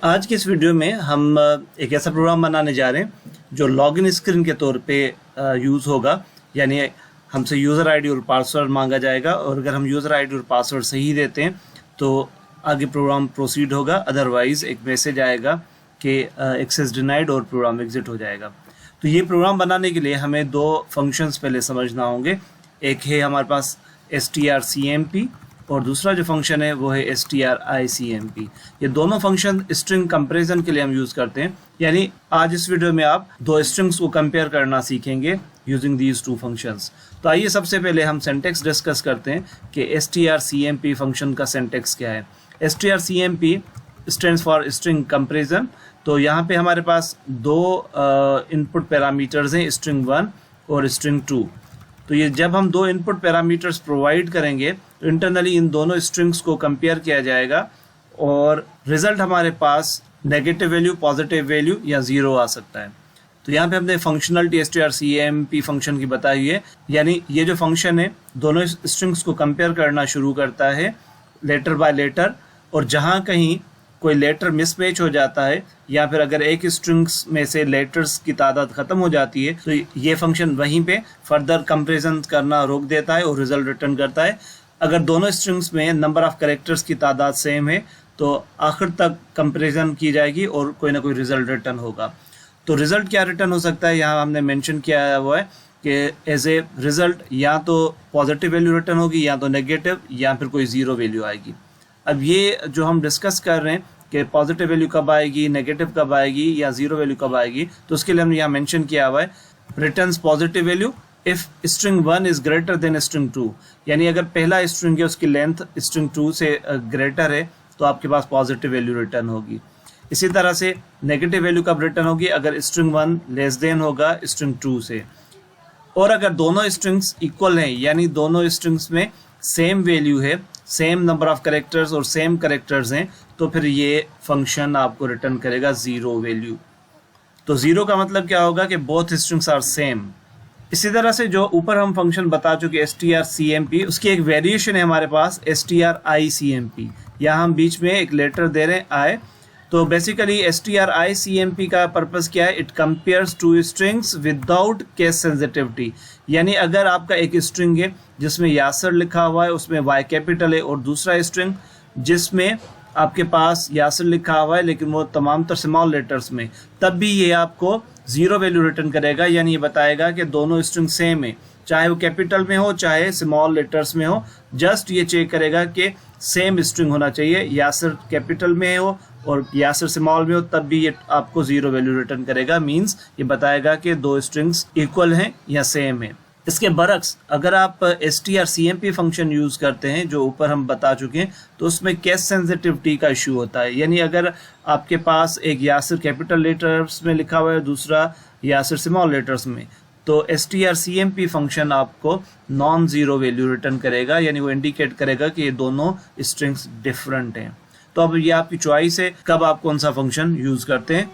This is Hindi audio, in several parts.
आज की इस वीडियो में हम एक ऐसा प्रोग्राम बनाने जा रहे हैं जो लॉगिन स्क्रीन के तौर पे यूज़ होगा। यानी हमसे यूज़र आईडी और पासवर्ड मांगा जाएगा और अगर हम यूज़र आईडी और पासवर्ड सही देते हैं तो आगे प्रोग्राम प्रोसीड होगा, अदरवाइज़ एक मैसेज आएगा कि एक्सेस डिनाइड और प्रोग्राम एग्जिट हो जाएगा। तो ये प्रोग्राम बनाने के लिए हमें दो फंक्शंस पहले समझना होंगे। एक है हमारे पास strcmp और दूसरा जो फंक्शन है वो है stricmp। ये दोनों फंक्शन स्ट्रिंग कंपैरिजन के लिए हम यूज़ करते हैं। यानी आज इस वीडियो में आप दो स्ट्रिंग्स को कंपेयर करना सीखेंगे यूजिंग दीज टू फंक्शंस। तो आइए सबसे पहले हम सिंटैक्स डिस्कस करते हैं कि strcmp फंक्शन का सिंटैक्स क्या है। strcmp stands for string comparison. तो यहाँ पे हमारे पास दो इनपुट पैरामीटर्स हैं, स्ट्रिंग 1 और स्ट्रिंग 2। तो ये जब हम दो इनपुट पैरामीटर्स प्रोवाइड करेंगे तो इंटरनली इन दोनों स्ट्रिंग्स को कंपेयर किया जाएगा और रिजल्ट हमारे पास नेगेटिव वैल्यू, पॉजिटिव वैल्यू या ज़ीरो आ सकता है। तो यहाँ पे हमने फंक्शनलिटी strcmp फंक्शन की बताई हुई है। यानी ये जो फंक्शन है दोनों स्ट्रिंग्स को कंपेयर करना शुरू करता है लेटर बाय लेटर, और जहाँ कहीं कोई लेटर मिसमैच हो जाता है या फिर अगर एक स्ट्रिंग्स में से लेटर्स की तादाद ख़त्म हो जाती है तो ये फंक्शन वहीं पे फर्दर कंपैरिजन करना रोक देता है और रिजल्ट रिटर्न करता है। अगर दोनों स्ट्रिंग्स में नंबर ऑफ कैरेक्टर्स की तादाद सेम है तो आखिर तक कंपैरिजन की जाएगी और कोई ना कोई रिजल्ट रिटर्न होगा। तो रिजल्ट क्या रिटर्न हो सकता है, यहाँ हमने मेंशन किया हुआ है कि एज ए रिजल्ट या तो पॉजिटिव वैल्यू रिटर्न होगी या तो नेगेटिव या फिर कोई ज़ीरो वैल्यू आएगी। अब ये जो हम डिस्कस कर रहे हैं कि पॉजिटिव वैल्यू कब आएगी, नेगेटिव कब आएगी या ज़ीरो वैल्यू कब आएगी, तो उसके लिए हमने यहाँ मेंशन किया हुआ है returns positive value if string 1 is greater than string 2। यानी अगर पहला स्ट्रिंग है उसकी लेंथ स्ट्रिंग 2 से ग्रेटर है तो आपके पास पॉजिटिव वैल्यू रिटर्न होगी। इसी तरह से नेगेटिव वैल्यू कब रिटर्न होगी, अगर स्ट्रिंग 1 लेस देन होगा स्ट्रिंग 2 से, और अगर दोनों स्ट्रिंग्स इक्वल हैं यानी दोनों स्ट्रिंग्स में सेम वैल्यू है, सेम नंबर ऑफ कैरेक्टर्स और सेम कैरेक्टर्स हैं, तो फिर ये फंक्शन आपको रिटर्न करेगा ज़ीरो वैल्यू। तो ज़ीरो का मतलब क्या होगा कि बोथ स्ट्रिंग्स आर सेम। इसी तरह से जो ऊपर हम फंक्शन बता चुके strcmp, उसकी एक वेरिएशन है हमारे पास stricmp। यहाँ हम बीच में एक लेटर दे रहे हैं आई। तो बेसिकली stricmp का पर्पस क्या है, it compares two strings without case sensitivity. यानी अगर आपका एक स्ट्रिंग है जिसमें यासर लिखा हुआ है, उसमें y कैपिटल है, और दूसरा स्ट्रिंग जिसमें आपके पास यासर लिखा हुआ है लेकिन वो तमाम तर स्मॉल लेटर्स में, तब भी ये आपको ज़ीरो वैल्यू रिटर्न करेगा। यानी ये बताएगा कि दोनों स्ट्रिंग सेम है, चाहे वो कैपिटल में हो चाहे स्मॉल लेटर्स में हो। जस्ट ये चेक करेगा कि सेम स्ट्रिंग होना चाहिए, यासर कैपिटल में हो और यासर स्मॉल में हो, तब भी ये आपको ज़ीरो वैल्यू रिटर्न करेगा। मींस ये बताएगा कि दो स्ट्रिंग्स इक्वल हैं या सेम है। इसके बरक्स अगर आप strcmp फंक्शन यूज़ करते हैं जो ऊपर हम बता चुके हैं तो उसमें केस सेंसिटिविटी का इशू होता है। यानी अगर आपके पास एक यासर कैपिटल लेटर्स में लिखा हुआ है, दूसरा यासर स्मॉल लेटर्स में, तो strcmp फंक्शन आपको नॉन ज़ीरो वैल्यू रिटर्न करेगा। यानी वो इंडिकेट करेगा कि ये दोनों स्ट्रिंग्स डिफरेंट हैं। तो अब ये आपकी चॉइस है कब आप कौन सा फंक्शन यूज़ करते हैं।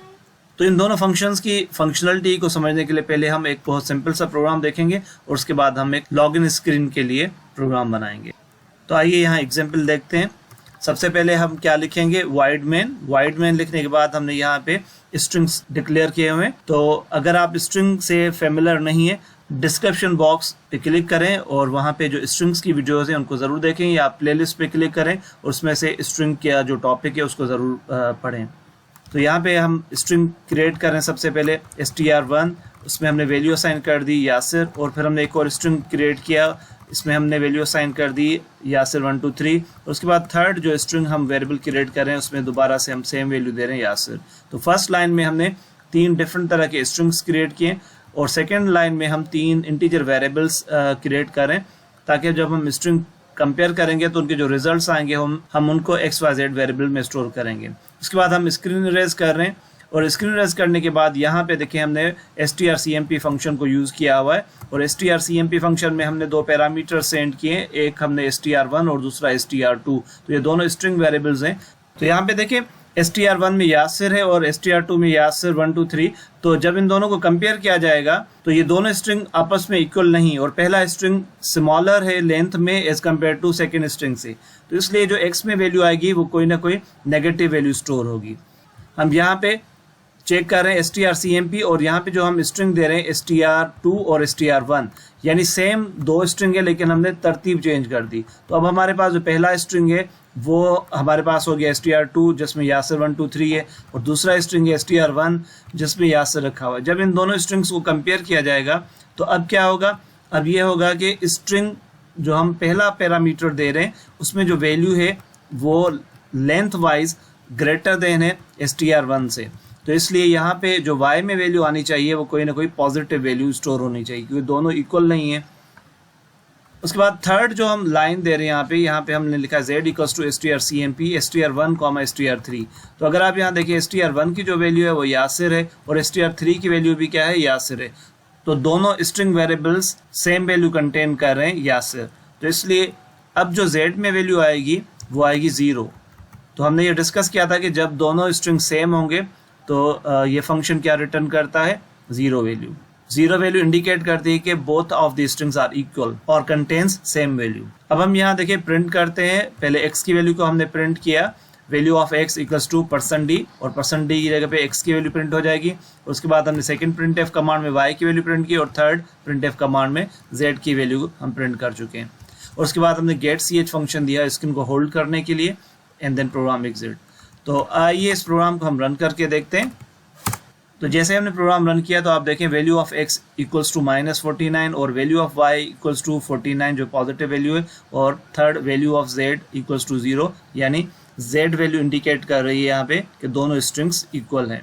तो इन दोनों फंक्शंस की फंक्शनलिटी को समझने के लिए पहले हम एक बहुत सिंपल सा प्रोग्राम देखेंगे और उसके बाद हम एक लॉगिन स्क्रीन के लिए प्रोग्राम बनाएंगे। तो आइए यहाँ एग्जांपल देखते हैं। सबसे पहले हम क्या लिखेंगे, वाइड मेन लिखने के बाद हमने यहाँ पे स्ट्रिंग्स डिक्लेयर किए हुए हैं। तो अगर आप स्ट्रिंग से फेमिलियर नहीं है, डिस्क्रिप्शन बॉक्स पे क्लिक करें और वहाँ पे जो स्ट्रिंग्स की वीडियोस हैं उनको ज़रूर देखें, या आप प्लेलिस्ट पे क्लिक करें और उसमें से स्ट्रिंग का जो टॉपिक है उसको ज़रूर पढ़ें। तो यहाँ पे हम स्ट्रिंग क्रिएट कर रहे हैं। सबसे पहले str1, उसमें हमने वैल्यू असाइन कर दी यासिर, और फिर हमने एक और स्ट्रिंग क्रिएट किया, इसमें हमने वैल्यू असाइन कर दी यासिर 1 2 3। उसके बाद थर्ड जो स्ट्रिंग हम वेरिएबल क्रिएट कर रहे हैं उसमें दोबारा से हम सेम वैल्यू दे रहे हैं यासिर। तो फर्स्ट लाइन में हमने 3 डिफरेंट तरह के स्ट्रिंग्स क्रिएट किए और सेकेंड लाइन में हम 3 इंटीजर वेरिएबल्स क्रिएट करें, ताकि जब हम स्ट्रिंग कंपेयर करेंगे तो उनके जो रिजल्ट्स आएंगे हम उनको XYZ वेरिएबल में स्टोर करेंगे। उसके बाद हम स्क्रीन रेज कर रहे हैं, और स्क्रीन रेज करने के बाद यहाँ पे देखिए हमने strcmp फंक्शन को यूज़ किया हुआ है, और strcmp फंक्शन में हमने दो पैरामीटर सेंड किए, एक हमने str1 और दूसरा str2। तो ये दोनों स्ट्रिंग वेरिएबल्स हैं। तो यहाँ पे देखिए str1 में यासिर है और str2 में यासिर 1 2 3। तो जब इन दोनों को कंपेयर किया जाएगा तो ये दोनों स्ट्रिंग आपस में इक्वल नहीं, और पहला स्ट्रिंग स्मॉलर है लेंथ में as compare to second string से, तो इसलिए जो x में वैल्यू आएगी वो कोई ना कोई नेगेटिव वैल्यू स्टोर होगी। हम यहाँ पे चेक कर रहे हैं strcmp और यहाँ पे जो हम स्ट्रिंग दे रहे हैं str2 और str1, यानी सेम दो स्ट्रिंग है लेकिन हमने तरतीब चेंज कर दी। तो अब हमारे पास जो पहला स्ट्रिंग है वो हमारे पास हो गया str2 जिसमें यासिर 1 2 3 है, और दूसरा स्ट्रिंग है str1 जिसमें यासिर रखा हुआ है। जब इन दोनों स्ट्रिंग्स को कंपेयर किया जाएगा तो अब क्या होगा, अब ये होगा कि स्ट्रिंग जो हम पहला पैरामीटर दे रहे हैं उसमें जो वैल्यू है वो लेंथ वाइज ग्रेटर देन है str1 से, तो इसलिए यहाँ पे जो y में वैल्यू आनी चाहिए वो कोई ना कोई पॉजिटिव वैल्यू स्टोर होनी चाहिए क्योंकि दोनों इक्वल नहीं है। उसके बाद थर्ड जो हम लाइन दे रहे हैं यहाँ पे हमने लिखा z equals to strcmp str1 str3। तो अगर आप यहाँ देखिए str1 की जो वैल्यू है वो यासिर है और str3 की वैल्यू भी क्या है, यासिर है। तो दोनों string variables same value contain कर रहे हैं, यासिर। तो इसलिए अब जो z में वैल्यू आएगी वो आएगी 0। तो हमने ये डिस्कस किया था कि जब दोनों स्ट्रिंग सेम होंगे तो ये फंक्शन क्या रिटर्न करता है, 0 वैल्यू। 0 वैल्यू इंडिकेट करती है कि both of the strings are equal और कंटेन्स सेम वैल्यू। अब हम यहाँ देखिए प्रिंट करते हैं, पहले x की वैल्यू को हमने प्रिंट किया, value of x equals to %d, और %d की जगह पे x की वैल्यू प्रिंट हो जाएगी। उसके बाद हमने सेकंड प्रिंटफ कमांड में y की वैल्यू प्रिंट की और थर्ड प्रिंटफ कमांड में z की वैल्यू हम प्रिंट कर चुके हैं। और उसके बाद हमने गेट ch फंक्शन दिया स्क्रीन को होल्ड करने के लिए, एंड देन प्रोग्राम एग्जिट। तो आइए इस प्रोग्राम को हम रन करके देखते हैं। तो जैसे हमने प्रोग्राम रन किया तो आप देखें value of x equals to -49 और value of y equals to 49 जो पॉजिटिव वैल्यू है, और third value of z equals to 0, यानी z वैल्यू इंडिकेट कर रही है यहाँ पे कि दोनों स्ट्रिंग्स इक्वल हैं।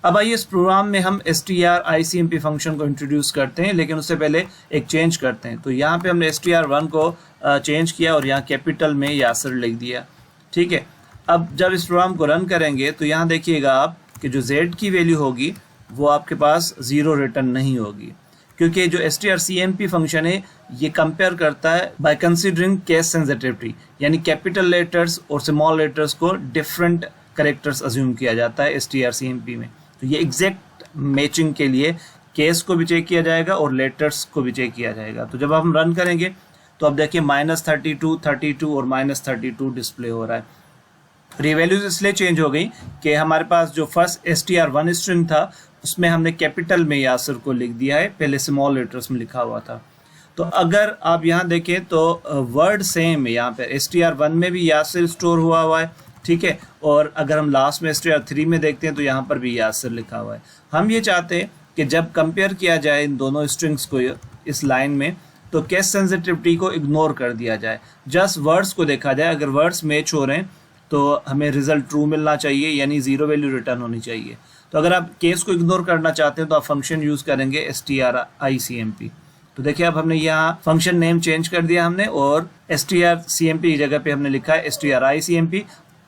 अब आइए इस प्रोग्राम में हम stricmp फंक्शन को इंट्रोड्यूस करते हैं, लेकिन उससे पहले एक चेंज करते हैं। तो यहाँ पे हमने str1 को चेंज किया और यहाँ कैपिटल में यासिर लिख दिया, ठीक है। अब जब इस प्रोग्राम को रन करेंगे तो यहाँ देखिएगा आप कि जो z की वैल्यू होगी वो आपके पास 0 रिटर्न नहीं होगी, क्योंकि जो strcmp फंक्शन है ये कंपेयर करता है बाय कंसीडरिंग केस सेंसिटिविटी, यानी कैपिटल लेटर्स और स्मॉल लेटर्स को डिफरेंट कैरेक्टर्स अज्यूम किया जाता है strcmp में। तो ये एग्जैक्ट मैचिंग के लिए केस को भी चेक किया जाएगा और लेटर्स को भी चेक किया जाएगा। तो जब हम रन करेंगे तो अब देखिए -32, 32 और -32 डिस्प्ले हो रहा है। वैल्यूज इसलिए चेंज हो गई कि हमारे पास जो फर्स्ट str1 स्ट्रिंग था उसमें हमने कैपिटल में यासिर को लिख दिया है, पहले स्मॉल लेटर्स में लिखा हुआ था। तो अगर आप यहाँ देखें तो वर्ड सेम है, यहाँ पे str1 में भी यासिर स्टोर हुआ है, ठीक है। और अगर हम लास्ट में str3 में देखते हैं तो यहाँ पर भी यासिर लिखा हुआ है। हम ये चाहते हैं कि जब कंपेयर किया जाए इन दोनों स्ट्रिंग्स को इस लाइन में तो केस सेंसिटिविटी को इग्नोर कर दिया जाए, जस्ट वर्ड्स को देखा जाए। अगर वर्ड्स मैच हो रहे हैं तो हमें रिजल्ट ट्रू मिलना चाहिए, यानी 0 वैल्यू रिटर्न होनी चाहिए। तो अगर आप केस को इग्नोर करना चाहते हैं तो आप फंक्शन यूज़ करेंगे stricmp। तो देखिए अब हमने यहाँ फंक्शन नेम चेंज कर दिया हमने, और strcmp की जगह पे हमने लिखा है stricmp।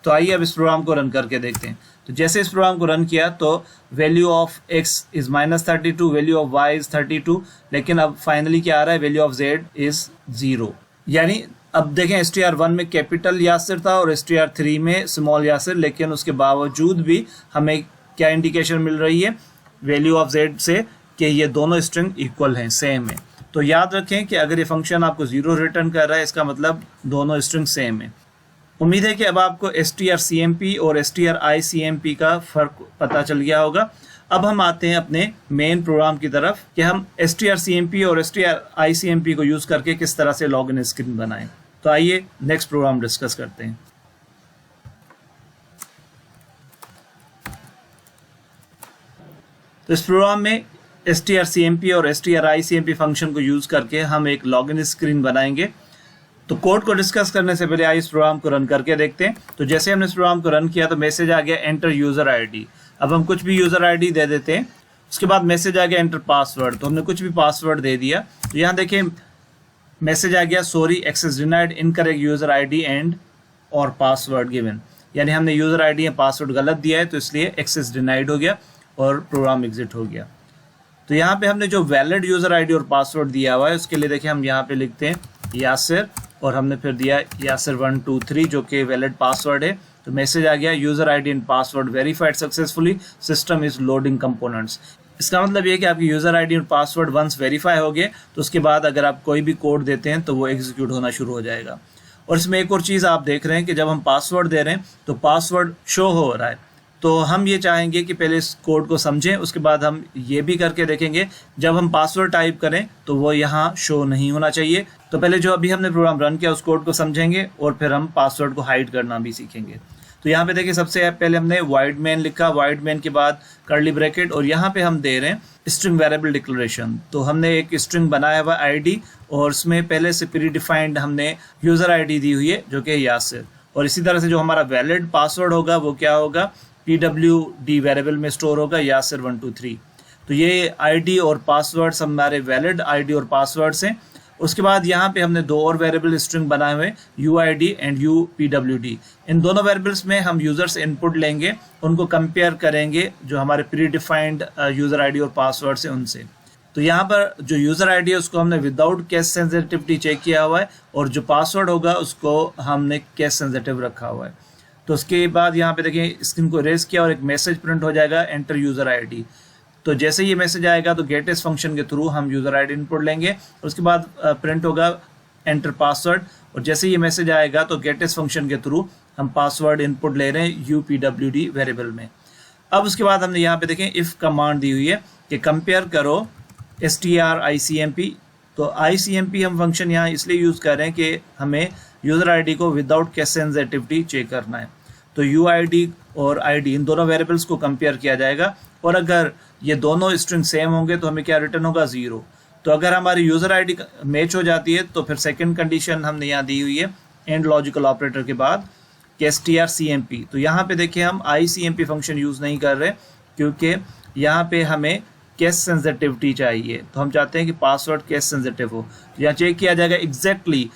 तो आइए अब इस प्रोग्राम को रन करके देखते हैं। तो जैसे इस प्रोग्राम को रन किया तो value of x is -32, value of y is 32, लेकिन अब फाइनली क्या आ रहा है, वैल्यू ऑफ z इज 0। यानी अब देखें str1 में कैपिटल यासिर था और str3 में स्मॉल यासिर, लेकिन उसके बावजूद भी हमें क्या इंडिकेशन मिल रही है वैल्यू ऑफ z से कि ये दोनों स्ट्रिंग इक्वल हैं, सेम है। तो याद रखें कि अगर ये फंक्शन आपको 0 रिटर्न कर रहा है इसका मतलब दोनों स्ट्रिंग सेम है। उम्मीद है कि अब आपको strcmp और stricmp का फ़र्क पता चल गया होगा। अब हम आते हैं अपने मेन प्रोग्राम की तरफ कि हम strcmp और stricmp को यूज़ करके किस तरह से लॉगिन स्क्रीन बनाएं। तो आइए नेक्स्ट प्रोग्राम डिस्कस करते हैं। तो इस प्रोग्राम में strcmp और stricmp फंक्शन को यूज़ करके हम एक लॉगिन स्क्रीन बनाएंगे। तो कोड को डिस्कस करने से पहले आइए इस प्रोग्राम को रन करके देखते हैं। तो जैसे हमने इस प्रोग्राम को रन किया तो मैसेज आ गया एंटर यूज़र आईडी। अब हम कुछ भी यूज़र आईडी दे देते हैं। उसके बाद मैसेज आ गया एंटर पासवर्ड, तो हमने कुछ भी पासवर्ड दे दिया। तो यहाँ देखिए मैसेज आ गया sorry access denied, incorrect user ID and और पासवर्ड गिवन, यानी हमने यूज़र आईडी या पासवर्ड गलत दिया है तो इसलिए एक्सेस डिनाइड हो गया और प्रोग्राम एग्जिट हो गया। तो यहाँ पे हमने जो वैलिड यूज़र आईडी और पासवर्ड दिया हुआ है उसके लिए देखिए हम यहाँ पे लिखते हैं यासिर और हमने फिर दिया यासिर 1 2 3 जो कि वैलिड पासवर्ड है। तो मैसेज आ गया user ID and password verified successfully, system is loading components. इसका मतलब ये कि आपकी यूज़र आईडी और पासवर्ड वंस वेरीफाई हो गए तो उसके बाद अगर आप कोई भी कोड देते हैं तो वो एग्जीक्यूट होना शुरू हो जाएगा। और इसमें एक और चीज़ आप देख रहे हैं कि जब हम पासवर्ड दे रहे हैं तो पासवर्ड शो हो रहा है, तो हम ये चाहेंगे कि पहले इस कोड को समझें, उसके बाद हम ये भी करके देखेंगे जब हम पासवर्ड टाइप करें तो वो यहाँ शो नहीं होना चाहिए। तो पहले जो अभी हमने प्रोग्राम रन किया उस कोड को समझेंगे और फिर हम पासवर्ड को हाइड करना भी सीखेंगे। तो यहाँ पे देखिए सबसे पहले हमने वाइड मेन लिखा, वाइड मेन के बाद कर्ली ब्रैकेट और यहाँ पे हम दे रहे हैं स्ट्रिंग वेरिएबल डिक्लेरेशन। तो हमने एक स्ट्रिंग बनाया हुआ आईडी और उसमें पहले से प्री डिफाइंड हमने यूज़र आईडी दी हुई है जो कि यासिर, और इसी तरह से जो हमारा वैलिड पासवर्ड होगा वो क्या होगा, PWD वेरिएबल में स्टोर होगा यासिर 123। तो ये आईडी और पासवर्ड हमारे वैलिड आईडी और पासवर्ड से। उसके बाद यहाँ पे हमने दो और वेरिएबल स्ट्रिंग बनाए हुए UID एंड UPWD। इन दोनों वेरिएबल्स में हम यूज़र से इनपुट लेंगे, उनको कंपेयर करेंगे जो हमारे प्री डिफाइंड यूज़र आईडी और पासवर्ड से उनसे। तो यहाँ पर जो यूज़र आईडी है उसको हमने विदाउट केस सेंसिटिविटी चेक किया हुआ है और जो पासवर्ड होगा उसको हमने केस सेंसिटिव रखा हुआ है। तो उसके बाद यहाँ पे देखिए स्क्रीन को रेज किया और एक मैसेज प्रिंट हो जाएगा एंटर यूज़र आईडी। तो जैसे ये मैसेज आएगा तो गेटएस फंक्शन के थ्रू हम यूज़र आईडी इनपुट लेंगे, उसके बाद प्रिंट होगा एंटर पासवर्ड, और जैसे ये मैसेज आएगा तो गेटएस फंक्शन के थ्रू हम पासवर्ड इनपुट ले रहे हैं UPWD वेरिएबल में। अब उसके बाद हमने यहाँ पे देखें इफ़ कमांड दी हुई है कि कंपेयर करो stricmp। तो ICMP हम फंक्शन यहाँ इसलिए यूज़ कर रहे हैं कि हमें यूज़र आईडी को विदाउट केस सेंसिटिविटी चेक करना है। तो UID और ID इन दोनों वेरिएबल्स को कंपेयर किया जाएगा और अगर ये दोनों स्ट्रिंग सेम होंगे तो हमें क्या रिटर्न होगा, 0। तो अगर हमारी यूज़र आईडी मैच हो जाती है तो फिर सेकंड कंडीशन हमने यहाँ दी हुई है एंड लॉजिकल ऑपरेटर के बाद कि strcmp। तो यहाँ पे देखिए हम ICMP फंक्शन यूज़ नहीं कर रहे क्योंकि यहाँ पे हमें केस सेंसिटिविटी चाहिए। तो हम चाहते हैं कि पासवर्ड केस सेंसिटिव हो। तो यहाँ चेक किया जाएगा एग्जैक्टली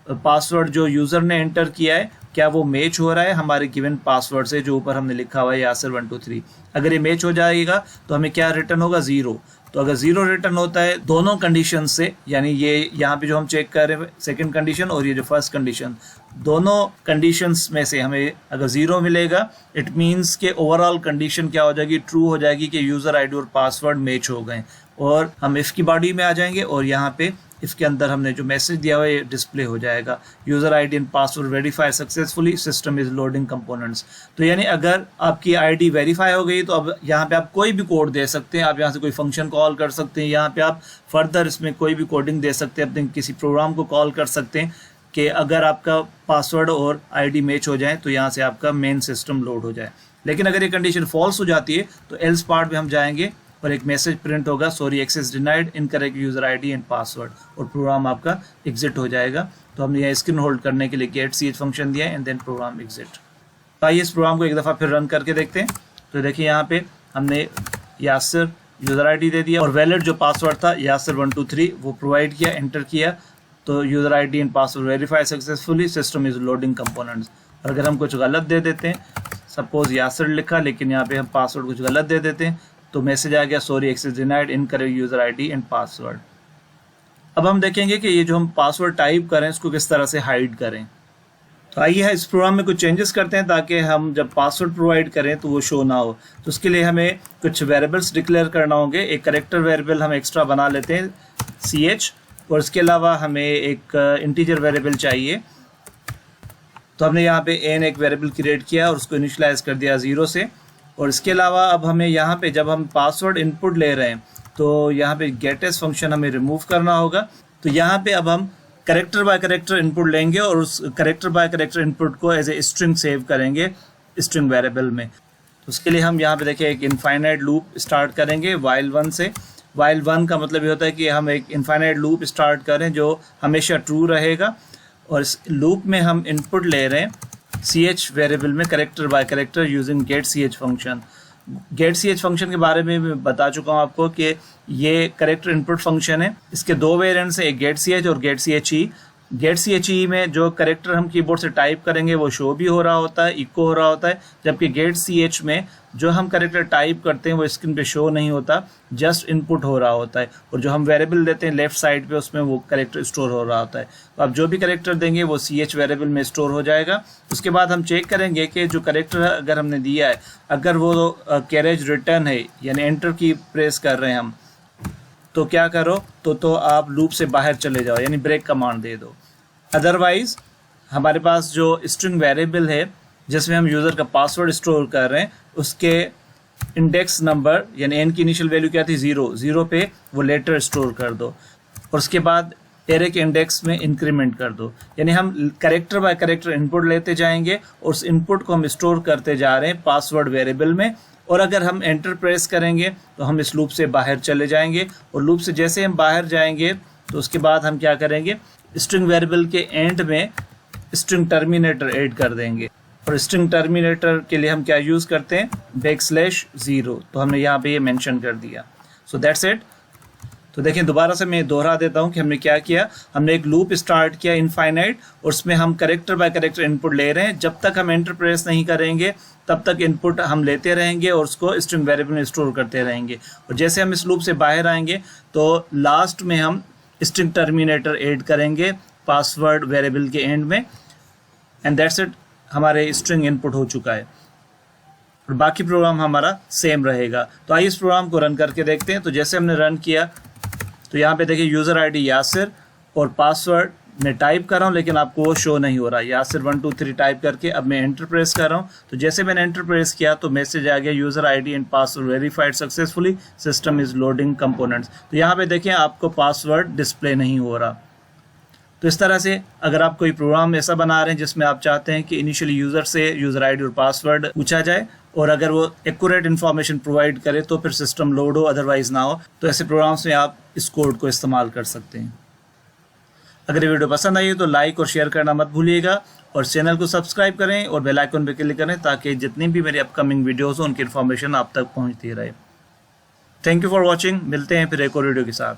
पासवर्ड जो यूज़र ने एंटर किया है क्या वो मैच हो रहा है हमारे गिवन पासवर्ड से जो ऊपर हमने लिखा हुआ है यासिर 123। अगर ये मैच हो जाएगा तो हमें क्या रिटर्न होगा, 0। तो अगर 0 रिटर्न होता है दोनों कंडीशन से, यानी ये यहाँ पे जो हम चेक कर रहे हैं सेकंड कंडीशन और ये जो फर्स्ट कंडीशन, दोनों कंडीशंस में से हमें अगर 0 मिलेगा इट मीन्स के ओवरऑल कंडीशन क्या हो जाएगी, ट्रू हो जाएगी कि यूज़र आईडी और पासवर्ड मैच हो गए। और हम इफ़ की बॉडी में आ जाएंगे और यहाँ पे इसके अंदर हमने जो मैसेज दिया हुआ है ये डिस्प्ले हो जाएगा, user ID and password verify successfully, system is loading components. तो यानी अगर आपकी आईडी वेरीफाई हो गई तो अब यहाँ पे आप कोई भी कोड दे सकते हैं, आप यहाँ से कोई फंक्शन कॉल कर सकते हैं, यहाँ पे आप फर्दर इसमें कोई भी कोडिंग दे सकते हैं, अपने किसी प्रोग्राम को कॉल कर सकते हैं कि अगर आपका पासवर्ड और आईडी मैच हो जाए तो यहाँ से आपका मेन सिस्टम लोड हो जाए। लेकिन अगर ये कंडीशन फॉल्स हो जाती है तो एल्स पार्ट में हम जाएंगे और एक मैसेज प्रिंट होगा, sorry access denied, incorrect user ID and password, और प्रोग्राम आपका एग्जिट हो जाएगा। तो हमने यहाँ स्क्रीन होल्ड करने के लिए गेट ch फंक्शन दिया है एंड देन प्रोग्राम एग्जिट। तो आइए इस प्रोग्राम को एक दफ़ा फिर रन करके देखते हैं। तो देखिए यहाँ पे हमने यासिर यूज़र आईडी दे दिया और वैलिड जो पासवर्ड था यासिर 123 वो प्रोवाइड किया, एंटर किया, तो user ID and password verify successfully, system is loading components. और अगर हम कुछ गलत दे देते हैं, सपोज यासिर लिखा लेकिन यहाँ पे हम पासवर्ड कुछ गलत दे देते हैं तो मैसेज आ गया, sorry access denied, incorrect user ID and password. अब हम देखेंगे कि ये जो हम पासवर्ड टाइप करें इसको किस तरह से हाइड करें। तो आइए इस प्रोग्राम में कुछ चेंजेस करते हैं ताकि हम जब पासवर्ड प्रोवाइड करें तो वो शो ना हो। तो उसके लिए हमें कुछ वेरिएबल्स डिक्लेयर करना होंगे। एक करेक्टर वेरिएबल हम एक्स्ट्रा बना लेते हैं ch, और इसके अलावा हमें एक इंटीजर वेरिएबल चाहिए। तो हमने यहाँ पे n एक वेरिएबल क्रिएट किया और उसको इनिशियलाइज कर दिया 0 से। और इसके अलावा अब हमें यहाँ पे जब हम पासवर्ड इनपुट ले रहे हैं तो यहाँ पे गेटएस फंक्शन हमें रिमूव करना होगा। तो यहाँ पे अब हम करेक्टर बाय करेक्टर इनपुट लेंगे और उस करेक्टर बाय करेक्टर इनपुट को एज ए स्ट्रिंग सेव करेंगे स्ट्रिंग वेरिएबल में। तो उसके लिए हम यहाँ पे देखिए एक इनफाइनाइट लूप स्टार्ट करेंगे while 1 से। while 1 का मतलब ये होता है कि हम एक इनफाइनाइट लूप स्टार्ट करें जो हमेशा ट्रू रहेगा, और इस लूप में हम इनपुट ले रहे हैं ch वेरिएबल में character by character using get ch function. Get ch function के बारे में मैं बता चुका हूँ आपको कि ये करेक्टर इनपुट फंक्शन है। इसके दो वेरिएंट्स हैं, एक गेट ch और गेट che। गेट ch में जो करेक्टर हम कीबोर्ड से टाइप करेंगे वो शो भी हो रहा होता है, इको हो रहा होता है, जबकि गेट ch में जो हम करेक्टर टाइप करते हैं वो स्क्रीन पे शो नहीं होता, जस्ट इनपुट हो रहा होता है, और जो हम वेरिएबल देते हैं लेफ्ट साइड पे उसमें वो करेक्टर स्टोर हो रहा होता है। तो आप जो भी करेक्टर देंगे वो ch वेरिएबल में स्टोर हो जाएगा। उसके बाद हम चेक करेंगे कि जो करेक्टर अगर हमने दिया है अगर वो कैरेज रिटर्न है यानी एंटर की प्रेस कर रहे हैं हम, तो क्या करो तो आप लूप से बाहर चले जाओ यानी ब्रेक कमांड दे दो। अदरवाइज हमारे पास जो स्ट्रिंग वेरिएबल है जिसमें हम यूज़र का पासवर्ड स्टोर कर रहे हैं उसके इंडेक्स नंबर यानी n की इनिशियल वैल्यू क्या थी 0 पे वो लेटर स्टोर कर दो और उसके बाद एरे के इंडेक्स में इंक्रीमेंट कर दो। यानी हम कैरेक्टर बाय कैरेक्टर इनपुट लेते जाएंगे और उस इनपुट को हम स्टोर करते जा रहे हैं पासवर्ड वेरिएबल में। और अगर हम एंटर प्रेस करेंगे तो हम इस लूप से बाहर चले जाएंगे और लूप से जैसे हम बाहर जाएंगे तो उसके बाद हम क्या करेंगे, स्ट्रिंग वेरिएबल के एंड में स्ट्रिंग टर्मिनेटर ऐड कर देंगे। और स्ट्रिंग टर्मिनेटर के लिए हम क्या यूज़ करते हैं, \0, तो हमने यहाँ पे ये मेंशन कर दिया। So that's it. तो देखिए दोबारा से मैं दोहरा देता हूँ कि हमने क्या किया, हमने एक लूप स्टार्ट किया इनफाइनाइट और उसमें हम कैरेक्टर बाय कैरेक्टर इनपुट ले रहे हैं। जब तक हम एंटर प्रेस नहीं करेंगे तब तक इनपुट हम लेते रहेंगे और उसको स्ट्रिंग वेरिएबल में स्टोर करते रहेंगे। और जैसे हम इस लूप से बाहर आएंगे तो लास्ट में हम स्ट्रिंग टर्मिनेटर ऐड करेंगे पासवर्ड वेरिएबल के एंड में। एंड दैट्स इट, हमारे स्ट्रिंग इनपुट हो चुका है और बाकी प्रोग्राम हमारा सेम रहेगा। तो आइए इस प्रोग्राम को रन करके देखते हैं। तो जैसे हमने रन किया तो यहाँ पे देखिए यूज़र आईडी यासिर और पासवर्ड मैं टाइप कर रहा हूँ लेकिन आपको वो शो नहीं हो रहा। यासिर 1 2 3 टाइप करके अब मैं एंटर प्रेस कर रहा हूँ। तो जैसे मैंने एंटर प्रेस किया तो मैसेज आ गया user ID and password verified successfully, system is loading components. तो यहाँ पे देखिए आपको पासवर्ड डिस्प्ले नहीं हो रहा। तो इस तरह से अगर आप कोई प्रोग्राम ऐसा बना रहे हैं जिसमें आप चाहते हैं कि इनिशियली यूज़र से यूज़र आईडी और पासवर्ड पूछा जाए और अगर वो एक्यूरेट इन्फॉर्मेशन प्रोवाइड करे तो फिर सिस्टम लोड हो, अदरवाइज ना हो, तो ऐसे प्रोग्राम्स में आप इस कोड को इस्तेमाल कर सकते हैं। अगर ये वीडियो पसंद आई हो तो लाइक और शेयर करना मत भूलिएगा और चैनल को सब्सक्राइब करें और बेल आइकन पे क्लिक करें ताकि जितनी भी मेरी अपकमिंग वीडियोज़ हो उनकी इन्फॉर्मेशन आप तक पहुँचती रहे। Thank you for watching. मिलते हैं फिर एक और वीडियो के साथ।